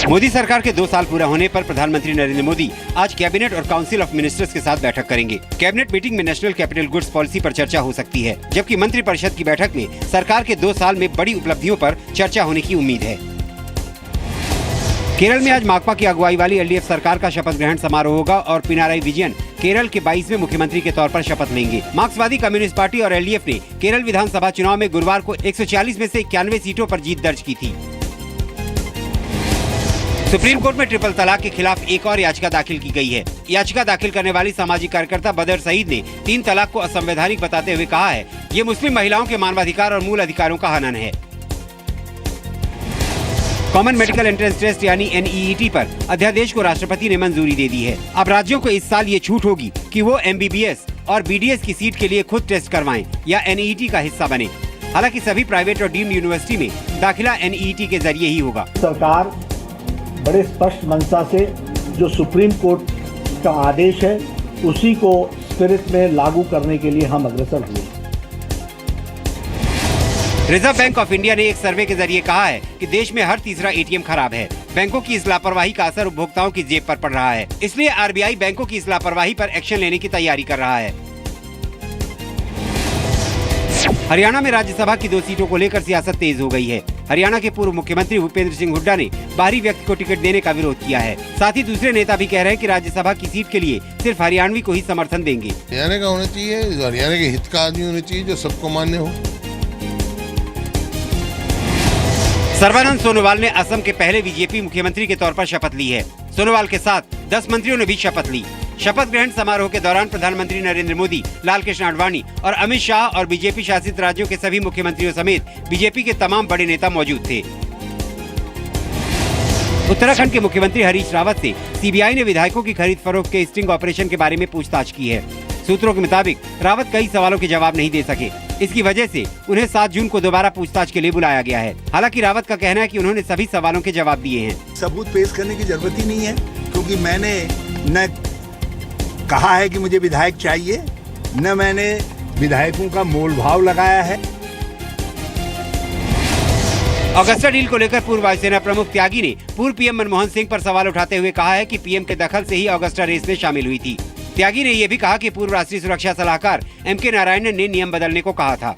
मोदी सरकार के 2 साल पूरा होने पर प्रधानमंत्री नरेंद्र मोदी आज कैबिनेट और काउंसिल ऑफ मिनिस्टर्स के साथ बैठक करेंगे। कैबिनेट मीटिंग में नेशनल कैपिटल गुड्स पॉलिसी पर चर्चा हो सकती है, जबकि मंत्रिपरिषद की बैठक में सरकार के 2 साल में बड़ी उपलब्धियों पर चर्चा होने की उम्मीद है। केरल में आज माकपा की अगुवाई वाली एलडीएफ सरकार का शपथ ग्रहण समारोह होगा और पिनाराई विजयन केरल के 22वें मुख्यमंत्री के तौर पर शपथ लेंगे। मार्क्सवादी कम्युनिस्ट पार्टी और एलडीएफ ने केरल विधानसभा चुनाव में गुरुवार को 140 में से 91 सीटों पर जीत दर्ज की थी। सुप्रीम कोर्ट में ट्रिपल तलाक के खिलाफ एक और याचिका दाखिल की गई है। याचिका दाखिल करने वाली सामाजिक कार्यकर्ता बदर सईद ने 3 तलाक को असंवैधानिक बताते हुए कहा है, ये मुस्लिम महिलाओं के मानवाधिकार और मूल अधिकारों का हनन है। कॉमन मेडिकल एंट्रेंस टेस्ट यानी NEET पर अध्यादेश को राष्ट्रपति ने मंजूरी दे दी है। अब राज्यों को इस साल ये छूट होगी कि वो MBBS और BDS की सीट के लिए खुद टेस्ट करवाएं या NEET का हिस्सा बने। हालांकि सभी प्राइवेट और डीम्ड यूनिवर्सिटी में दाखिला NEET के जरिए ही होगा। सरकार बड़े स्पष्ट मंशा से जो सुप्रीम कोर्ट का आदेश है उसी को स्पिरिट में लागू करने के लिए हम अग्रसर हुए। रिजर्व बैंक ऑफ इंडिया ने एक सर्वे के जरिए कहा है कि देश में हर तीसरा ATM खराब है। बैंकों की इस लापरवाही का असर उपभोक्ताओं की जेब पर पड़ रहा है, इसलिए RBI बैंकों की इस लापरवाही पर एक्शन लेने की तैयारी कर रहा है। हरियाणा में राज्यसभा की 2 सीटों को लेकर सियासत तेज हो गई है। हरियाणा के पूर्व मुख्यमंत्री भूपेंद्र सिंह हुड्डा ने बाहरी व्यक्ति को टिकट देने का विरोध किया है। साथ ही दूसरे नेता भी कह रहे हैं कि राज्यसभा की सीट के लिए सिर्फ हरियाणवी को ही समर्थन देंगे। हरियाणा का होना चाहिए, हरियाणा के हित का आदमी होना चाहिए जो सबको मान्य हो। सर्बानंद सोनोवाल ने असम के पहले बीजेपी मुख्यमंत्री के तौर पर शपथ ली है। सोनोवाल के साथ 10 मंत्रियों ने भी शपथ ली। शपथ ग्रहण समारोह के दौरान प्रधानमंत्री नरेंद्र मोदी, लाल कृष्ण आडवाणी और अमित शाह और बीजेपी शासित राज्यों के सभी मुख्यमंत्रियों समेत बीजेपी के तमाम बड़े नेता मौजूद थे। उत्तराखंड के मुख्यमंत्री हरीश रावत से CBI ने विधायकों की खरीद फरोख्त के स्टिंग ऑपरेशन के बारे में पूछताछ की है। सूत्रों के मुताबिक रावत कई सवालों के जवाब नहीं दे सके। इसकी वजह से उन्हें 7 जून को दोबारा पूछताछ के लिए बुलाया गया है। हालांकि रावत का कहना है कि उन्होंने सभी सवालों के जवाब दिए हैं। सबूत पेश करने की जरूरत ही नहीं है, क्योंकि मैंने न कहा है कि मुझे विधायक चाहिए, न मैंने विधायकों का मोल भाव लगाया है। ऑगस्टा डील को लेकर पूर्व वायुसेना प्रमुख त्यागी ने पूर्व PM मनमोहन सिंह पर सवाल उठाते हुए कहा है कि PM के दखल से ही ऑगस्टा रेस में शामिल हुई थी। त्यागी ने यह भी कहा कि पूर्व राष्ट्रीय सुरक्षा सलाहकार MK नारायणन ने नियम बदलने को कहा था।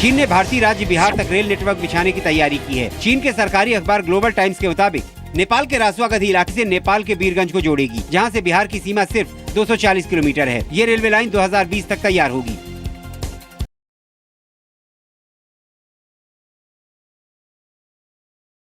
चीन ने भारतीय राज्य बिहार तक रेल नेटवर्क बिछाने की तैयारी की है। चीन के सरकारी अखबार ग्लोबल टाइम्स के मुताबिक नेपाल के रासुआगढ़ी इलाके से नेपाल के बीरगंज को जोड़ेगी, जहां से बिहार की सीमा सिर्फ 240 किलोमीटर है। ये रेलवे लाइन 2020 तक तैयार होगी।